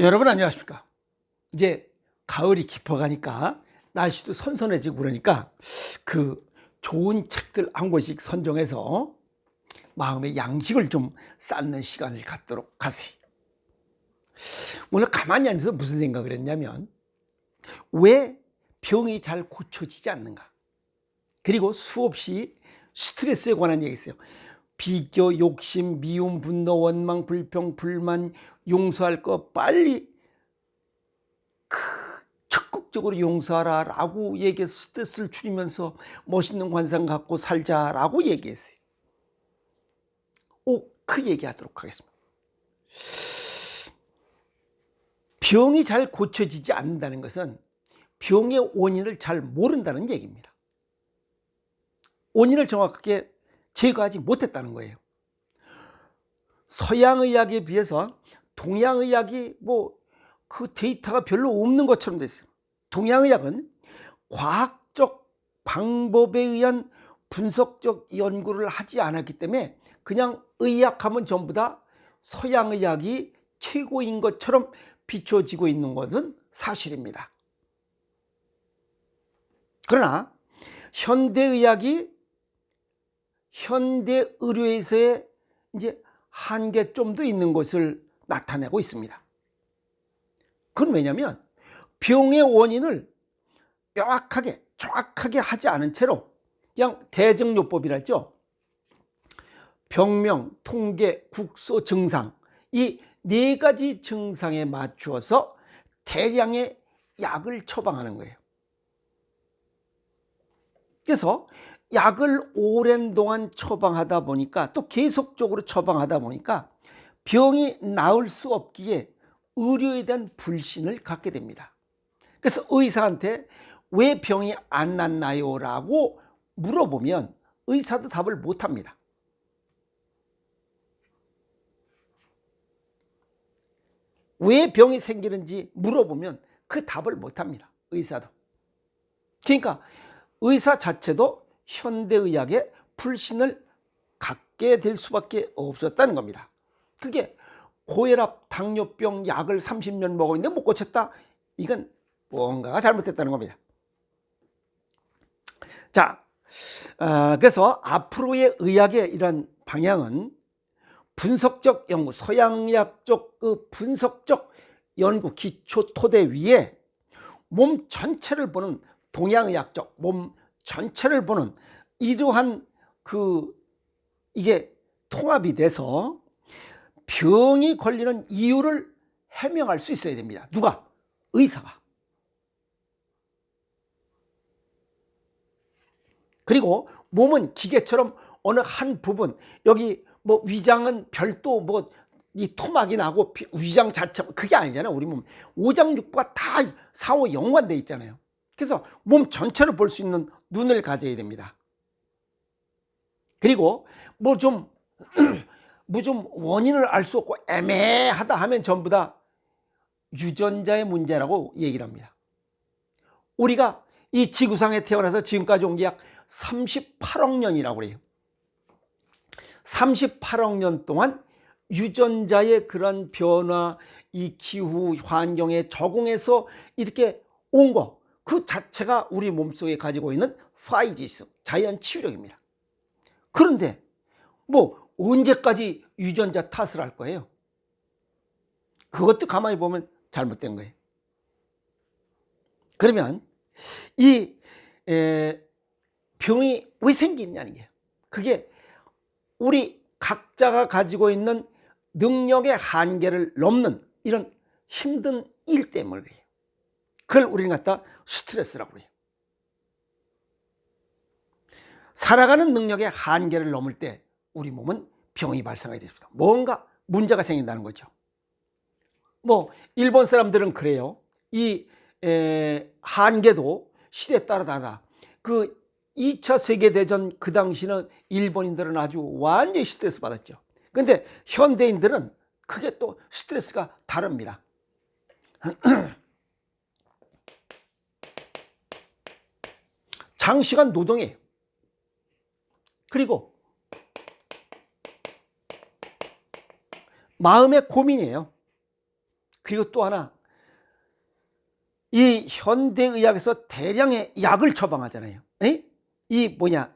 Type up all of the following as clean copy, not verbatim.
여러분 안녕하십니까? 이제 가을이 깊어가니까 날씨도 선선해지고 그러니까 그 좋은 책들 한 권씩 선정해서 마음의 양식을 좀 쌓는 시간을 갖도록 하세요. 오늘 가만히 앉아서 무슨 생각을 했냐면 왜 병이 잘 고쳐지지 않는가? 그리고 수없이 스트레스에 관한 얘기 있어요. 비교, 욕심, 미움, 분노, 원망, 불평, 불만, 용서할 거 빨리 적극적으로 용서하라 라고 얘기해서 스트레스를 줄이면서 멋있는 관상 갖고 살자라고 얘기했어요. 그 얘기하도록 하겠습니다. 병이 잘 고쳐지지 않는다는 것은 병의 원인을 잘 모른다는 얘기입니다. 원인을 정확하게 제거하지 못했다는 거예요. 서양의학에 비해서 동양의학이 그 데이터가 별로 없는 것처럼 됐어요. 동양의학은 과학적 방법에 의한 분석적 연구를 하지 않았기 때문에 그냥 의학하면 전부 다 서양의학이 최고인 것처럼 비춰지고 있는 것은 사실입니다. 그러나 현대의학이 현대 의료에서의 이제 한계점도 있는 것을 나타내고 있습니다. 그건 왜냐하면 병의 원인을 명확하게 정확하게 하지 않은 채로 그냥 대증요법이랄죠. 병명, 통계, 국소, 증상 이 네 가지 증상에 맞추어서 대량의 약을 처방하는 거예요. 그래서 약을 오랜 동안 처방하다 보니까 또 계속적으로 처방하다 보니까 병이 나을 수 없기에 의료에 대한 불신을 갖게 됩니다. 그래서 의사한테 왜 병이 안 낫나요? 라고 물어보면 의사도 답을 못합니다. 왜 병이 생기는지 물어보면 그 답을 못합니다. 의사도. 그러니까 의사 자체도 현대의학에 불신을 갖게 될 수밖에 없었다는 겁니다. 그게 고혈압, 당뇨병 약을 30년 먹었는데 못 고쳤다? 이건 뭔가가 잘못됐다는 겁니다. 자, 그래서 앞으로의 의학의 이런 방향은 분석적 연구, 서양의학 쪽 그 분석적 연구 기초 토대 위에 몸 전체를 보는 동양의학적 몸 전체를 보는 이러한 이게 통합이 돼서 병이 걸리는 이유를 해명할 수 있어야 됩니다. 누가? 의사가. 그리고 몸은 기계처럼 어느 한 부분, 여기 위장은 별도 이 토막이 나고 위장 자체 그게 아니잖아요. 우리 몸 오장육부가 다 상호 연관돼 있잖아요. 그래서 몸 전체를 볼 수 있는 눈을 가져야 됩니다. 그리고 좀 원인을 알 수 없고 애매하다 하면 전부 다 유전자의 문제라고 얘기를 합니다. 우리가 이 지구상에 태어나서 지금까지 온 게 약 38억 년이라고 그래요. 38억 년 동안 유전자의 그런 변화, 이 기후 환경에 적응해서 이렇게 온 거, 그 자체가 우리 몸속에 가지고 있는 파이지스, 자연 치유력입니다. 그런데 언제까지 유전자 탓을 할 거예요? 그것도 가만히 보면 잘못된 거예요. 그러면 이 병이 왜 생기느냐는 게 그게 우리 각자가 가지고 있는 능력의 한계를 넘는 이런 힘든 일 때문에 그래요. 그걸 우리는 갖다 스트레스라고 그래요. 살아가는 능력의 한계를 넘을 때 우리 몸은 병이 발생하게 됩니다. 뭔가 문제가 생긴다는 거죠. 일본 사람들은 그래요. 이 한계도 시대에 따라 다르다. 2차 세계대전 그 당시는 일본인들은 아주 완전히 스트레스 받았죠. 그런데 현대인들은 그게 또 스트레스가 다릅니다. 장시간 노동이에요. 그리고 마음의 고민이에요. 그리고 또 하나, 이 현대의학에서 대량의 약을 처방하잖아요. 에? 이 뭐냐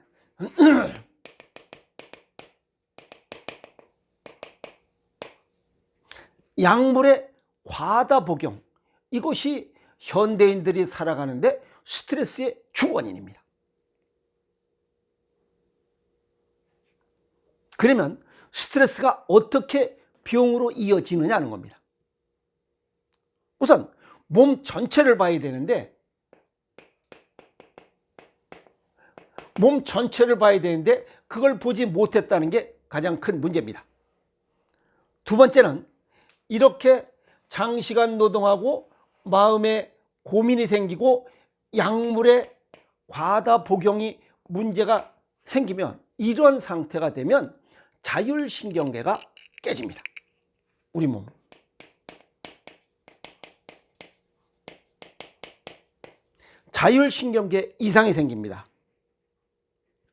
약물의 과다 복용, 이것이 현대인들이 살아가는데 스트레스의 주원인입니다. 그러면 스트레스가 어떻게 병으로 이어지느냐는 겁니다. 우선 몸 전체를 봐야 되는데 그걸 보지 못했다는 게 가장 큰 문제입니다. 두 번째는 이렇게 장시간 노동하고 마음에 고민이 생기고 약물의 과다 복용이 문제가 생기면, 이런 상태가 되면 자율신경계가 깨집니다. 우리 몸. 자율신경계 이상이 생깁니다.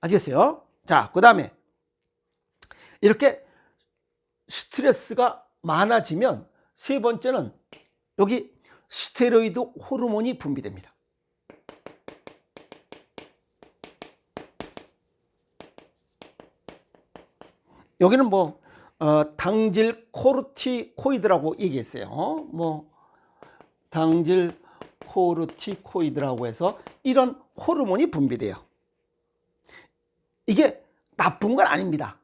아시겠어요? 자, 그 다음에 이렇게 스트레스가 많아지면 세 번째는 여기 스테로이드 호르몬이 분비됩니다. 여기는 뭐 당질 코르티코이드라고 얘기했어요. 당질 코르티코이드라고 해서 이런 호르몬이 분비돼요. 이게 나쁜 건 아닙니다.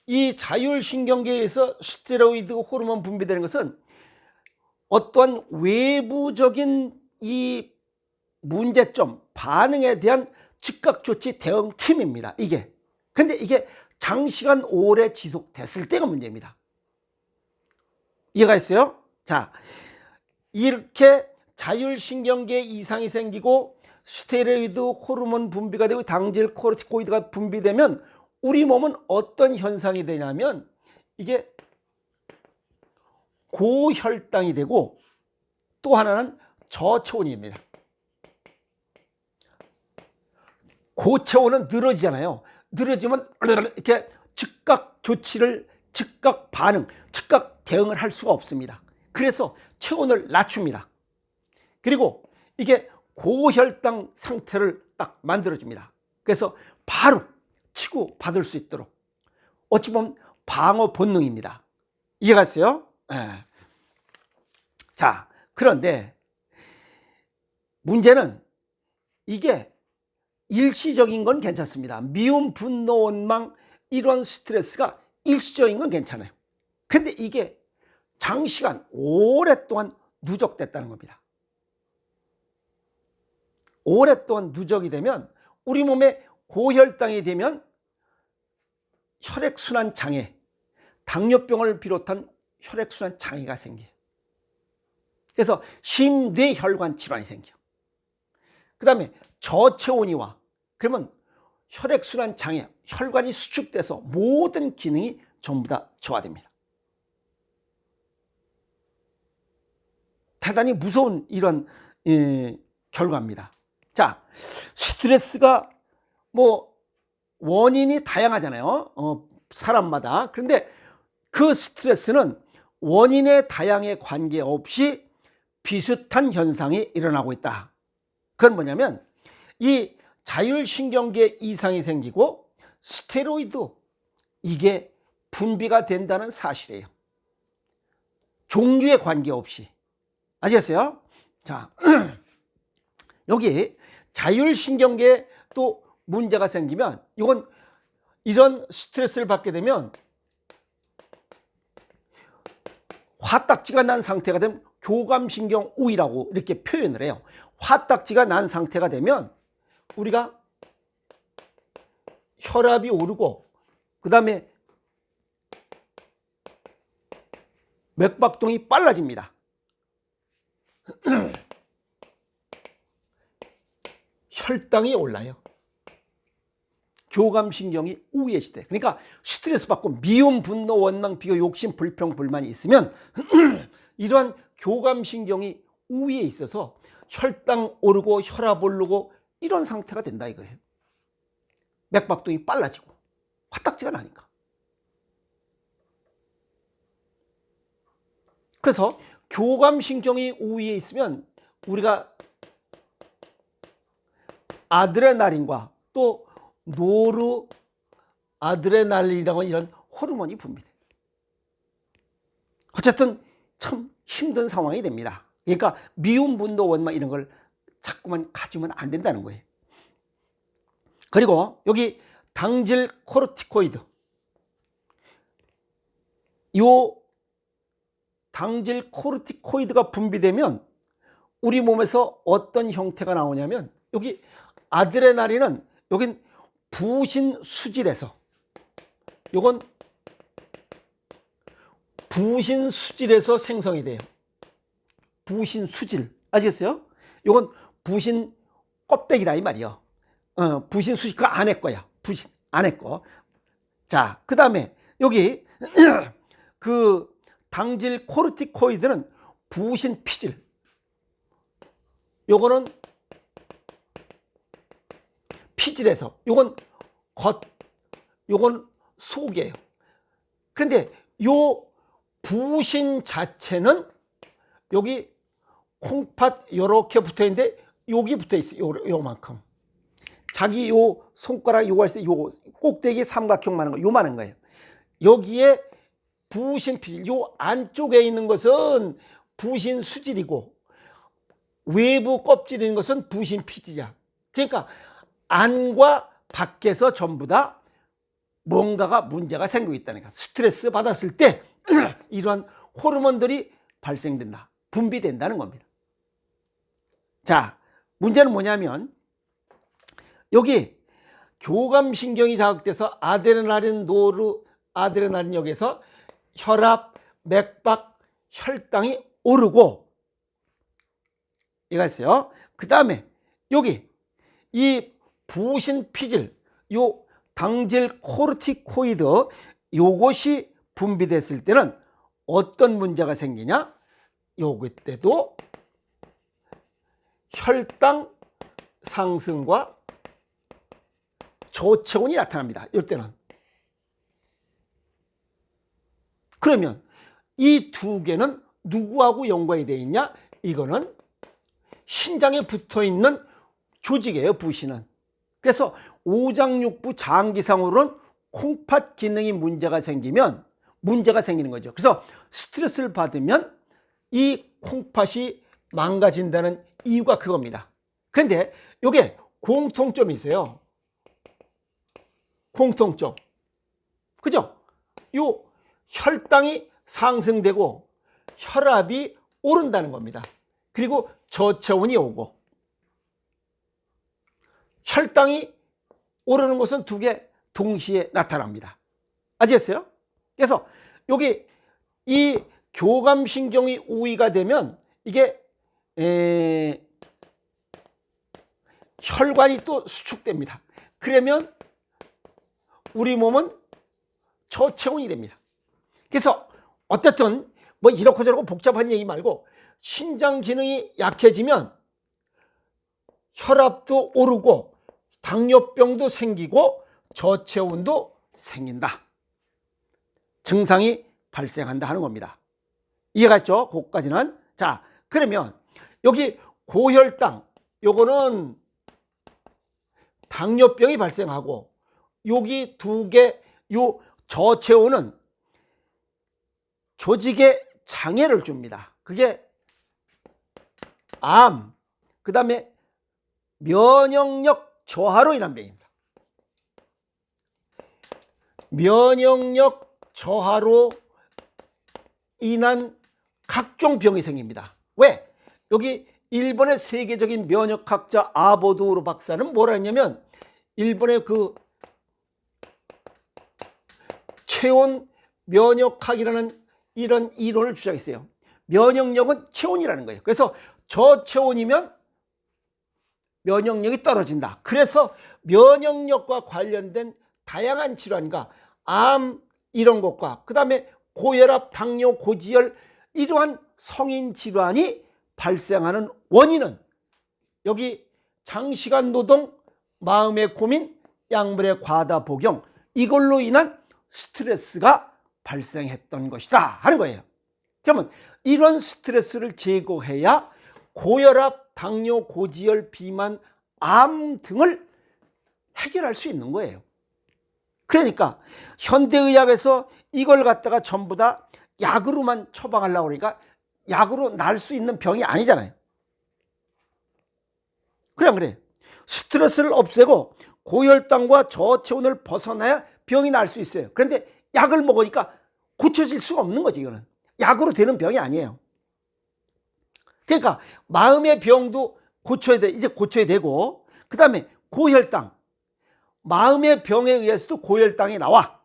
이 자율신경계에서 스테로이드 호르몬 분비되는 것은 어떠한 외부적인 이 문제점, 반응에 대한 즉각 조치 대응팀입니다. 근데 이게 장시간 오래 지속됐을 때가 문제입니다. 이해가 있어요? 자, 이렇게 자율신경계 이상이 생기고 스테로이드 호르몬 분비가 되고 당질 코르티코이드가 분비되면 우리 몸은 어떤 현상이 되냐면 이게 고혈당이 되고 또 하나는 저체온입니다. 고체온은 늘어지잖아요. 늘어지면 이렇게 즉각 조치를, 즉각 반응, 즉각 대응을 할 수가 없습니다. 그래서 체온을 낮춥니다. 그리고 이게 고혈당 상태를 딱 만들어줍니다. 그래서 바로 치고받을 수 있도록, 어찌 보면 방어 본능입니다. 이해가 됐어요? 네. 자, 그런데 문제는 이게 일시적인 건 괜찮습니다. 미움, 분노, 원망, 이런 스트레스가 일시적인 건 괜찮아요. 근데 이게 장시간 오랫동안 누적됐다는 겁니다. 오랫동안 누적이 되면 우리 몸에 고혈당이 되면 혈액순환 장애, 당뇨병을 비롯한 혈액순환 장애가 생겨요. 그래서 심뇌혈관 질환이 생겨요. 그 다음에 저체온이 와. 그러면 혈액순환 장애, 혈관이 수축돼서 모든 기능이 전부 다 저하됩니다. 대단히 무서운 이런 결과입니다. 자, 스트레스가 원인이 다양하잖아요. 사람마다. 그런데 그 스트레스는 원인의 다양에 관계없이 비슷한 현상이 일어나고 있다. 그건 뭐냐면 이 자율신경계 이상이 생기고 스테로이드, 이게 분비가 된다는 사실이에요. 종류에 관계없이. 아시겠어요? 자, 여기 자율신경계에 또 문제가 생기면 이런 스트레스를 받게 되면 화딱지가 난 상태가 되면 교감신경 우위라고 이렇게 표현을 해요. 화딱지가 난 상태가 되면 우리가 혈압이 오르고 그 다음에 맥박동이 빨라집니다. 혈당이 올라요. 교감신경이 우위의 시대. 그러니까 스트레스 받고 미움, 분노, 원망, 비교, 욕심, 불평, 불만이 있으면 이러한 교감신경이 우위에 있어서 혈당 오르고 혈압 오르고 이런 상태가 된다 이거예요. 맥박동이 빨라지고 화딱지가 나니까. 그래서 교감신경이 우위에 있으면 우리가 아드레날린과 또 노르아드레날린이라고 이런 호르몬이 분비돼. 어쨌든 참 힘든 상황이 됩니다. 그러니까 미움, 분노, 원망 이런 걸 자꾸만 가지면 안 된다는 거예요. 그리고 여기 당질 코르티코이드, 요 당질 코르티코이드가 분비되면 우리 몸에서 어떤 형태가 나오냐면, 여기 아드레날린은 여긴 부신 수질에서, 요건 부신 수질에서 생성이 돼요. 부신 수질 아시겠어요? 요건 부신 껍데기라 이 말이요. 부신 수질 그 안에 거야. 부신 안에 거. 자, 그 다음에 여기 그 당질 코르티코이드는 부신 피질, 요거는 피질에서, 요건 겉, 요건 속이에요. 그런데 요 부신 자체는 여기 콩팥 요렇게 붙어 있는데 여기 붙어 있어요. 요만큼. 자기 요 손가락 요거 할 때 요 꼭대기 삼각형만한 거, 요만한 거예요. 여기에 부신 피질, 요 안쪽에 있는 것은 부신 수질이고 외부 껍질에 있는 것은 부신 피질이야. 그러니까 안과 밖에서 전부 다 뭔가가 문제가 생기고 있다는 거야. 스트레스 받았을 때 이러한 호르몬들이 발생된다, 분비된다는 겁니다. 자, 문제는 뭐냐면 여기 교감신경이 자극돼서 아드레날린, 노르아드레날린 역에서 혈압, 맥박, 혈당이 오르고, 이거 있어요. 그 다음에 여기 이 부신 피질, 요 당질 코르티코이드, 요것이 분비됐을 때는 어떤 문제가 생기냐? 요때도 혈당 상승과 저체온이 나타납니다. 이때는. 그러면 이 두 개는 누구하고 연관이 되어 있냐? 이거는 신장에 붙어 있는 조직이에요, 부신은. 그래서 오장육부 장기상으로는 콩팥 기능이 문제가 생기면 문제가 생기는 거죠. 그래서 스트레스를 받으면 이 콩팥이 망가진다는 이유가 그겁니다. 그런데 이게 공통점이 있어요. 공통점. 그죠? 요 혈당이 상승되고 혈압이 오른다는 겁니다. 그리고 저체온이 오고, 혈당이 오르는 것은 두 개 동시에 나타납니다. 아시겠어요? 그래서 여기 이 교감신경이 우위가 되면 이게 혈관이 또 수축됩니다. 그러면 우리 몸은 저체온이 됩니다. 그래서 어쨌든 뭐 이렇고 저렇고 복잡한 얘기 말고 신장 기능이 약해지면 혈압도 오르고 당뇨병도 생기고 저체온도 생긴다. 증상이 발생한다 하는 겁니다. 이해갔죠? 거기까지는. 자, 그러면 여기 고혈당, 요거는 당뇨병이 발생하고, 여기 두 개, 요 저체온은 조직에 장애를 줍니다. 그게 암, 그 다음에 면역력 저하로 인한 병입니다. 면역력 저하로 인한 각종 병이 생깁니다. 왜? 여기 일본의 세계적인 면역학자 아보도우로 박사는 뭐라 했냐면, 일본의 그 체온 면역학이라는 이런 이론을 주장했어요. 면역력은 체온이라는 거예요. 그래서 저체온이면 면역력이 떨어진다. 그래서 면역력과 관련된 다양한 질환과 암 이런 것과 그 다음에 고혈압, 당뇨, 고지혈 이러한 성인 질환이 발생하는 원인은 여기 장시간 노동, 마음의 고민, 약물의 과다 복용, 이걸로 인한 스트레스가 발생했던 것이다 하는 거예요. 그러면 이런 스트레스를 제거해야 고혈압, 당뇨, 고지혈, 비만, 암 등을 해결할 수 있는 거예요. 그러니까 현대의학에서 이걸 갖다가 전부 다 약으로만 처방하려고 그러니까 약으로 날 수 있는 병이 아니잖아요. 그래. 스트레스를 없애고 고혈당과 저체온을 벗어나야 병이 날 수 있어요. 그런데 약을 먹으니까 고쳐질 수가 없는 거지. 이거는 약으로 되는 병이 아니에요. 그러니까 마음의 병도 고쳐야 돼. 이제 고쳐야 되고, 그 다음에 고혈당, 마음의 병에 의해서도 고혈당이 나와.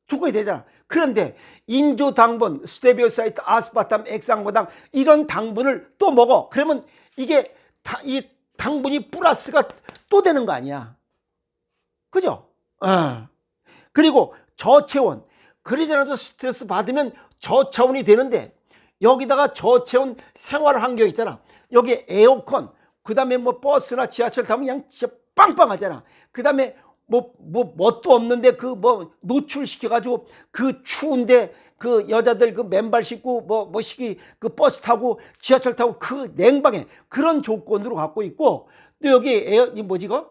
조건이 되잖아. 그런데 인조당분, 스테비오사이트, 아스파탐, 액상보당 이런 당분을 또 먹어. 그러면 이게 이 당분이 플러스가 또 되는 거 아니야. 그죠? 그리고 저체온. 그러잖아도 스트레스 받으면 저체온이 되는데 여기다가 저체온 생활 환경 있잖아. 여기 에어컨, 그 다음에 뭐 버스나 지하철 타면 그냥 진짜 빵빵하잖아. 그 다음에 뭣도 없는데 그 뭐 노출시켜가지고 그 추운데 그 여자들 그 맨발 신고 뭐 시기 그 버스 타고 지하철 타고 그 냉방에 그런 조건으로 갖고 있고, 또 여기 이 뭐지 그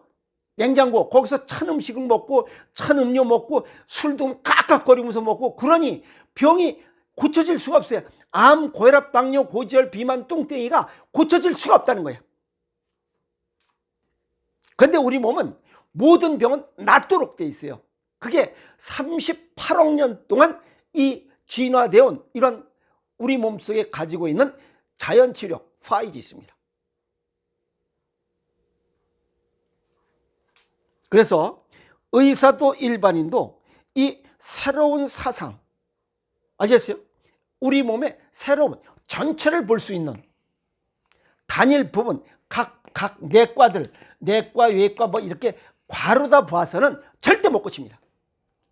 냉장고, 거기서 찬 음식을 먹고 찬 음료 먹고 술도 깍깍거리면서 먹고, 그러니 병이 고쳐질 수가 없어요. 암, 고혈압, 당뇨, 고지혈, 비만, 뚱땡이가 고쳐질 수가 없다는 거예요. 근데 우리 몸은 모든 병은 낫도록 돼 있어요. 그게 38억 년 동안 이 진화되어 온 이런 우리 몸속에 가지고 있는 자연치료력 5G 있습니다. 그래서 의사도 일반인도 이 새로운 사상, 아시겠어요? 우리 몸의 새로운 전체를 볼 수 있는 단일 부분, 각 내과들, 내과, 외과 뭐 이렇게 과로다 봐서는 절대 못 고칩니다.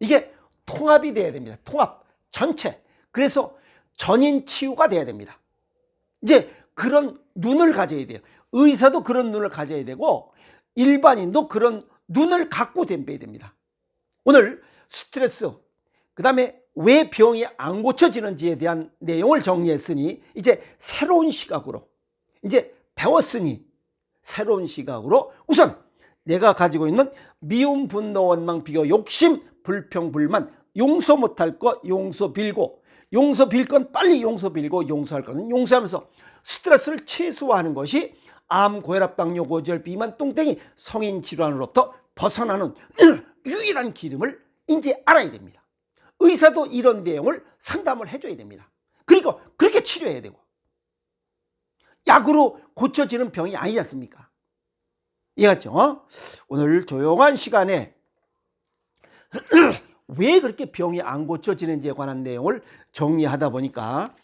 이게 통합이 돼야 됩니다. 통합, 전체. 그래서 전인 치유가 돼야 됩니다. 이제 그런 눈을 가져야 돼요. 의사도 그런 눈을 가져야 되고 일반인도 그런 눈을 갖고 덤벼야 됩니다. 오늘 스트레스, 그 다음에 왜 병이 안 고쳐지는지에 대한 내용을 정리했으니 이제 새로운 시각으로, 이제 배웠으니 새로운 시각으로 우선 내가 가지고 있는 미움, 분노, 원망, 비교, 욕심, 불평, 불만, 용서 못할 거 용서 빌고, 용서 빌 건 빨리 용서 빌고, 용서할 거는 용서하면서 스트레스를 최소화하는 것이 암, 고혈압, 당뇨, 고지혈, 비만, 뚱땡이 성인 질환으로부터 벗어나는 유일한 기름을 이제 알아야 됩니다. 의사도 이런 내용을 상담을 해줘야 됩니다. 그리고 그렇게 치료해야 되고, 약으로 고쳐지는 병이 아니지 않습니까? 이해갔죠? 오늘 조용한 시간에 왜 그렇게 병이 안 고쳐지는지에 관한 내용을 정리하다 보니까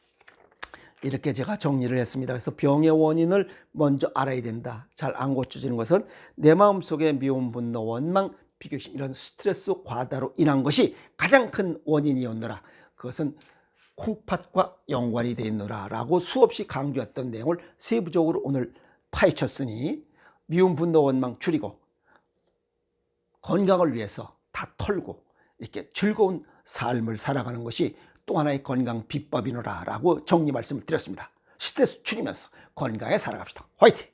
이렇게 제가 정리를 했습니다. 그래서 병의 원인을 먼저 알아야 된다. 잘 안 고쳐지는 것은 내 마음속에 미움, 분노, 원망, 비교심, 이런 스트레스 과다로 인한 것이 가장 큰 원인이었노라. 그것은 콩팥과 연관이 되어 있노라 라고 수없이 강조했던 내용을 세부적으로 오늘 파헤쳤으니 미움, 분노, 원망 줄이고 건강을 위해서 다 털고 이렇게 즐거운 삶을 살아가는 것이 또 하나의 건강 비법이노라 라고 정리 말씀을 드렸습니다. 스트레스 줄이면서 건강에 살아갑시다. 화이팅!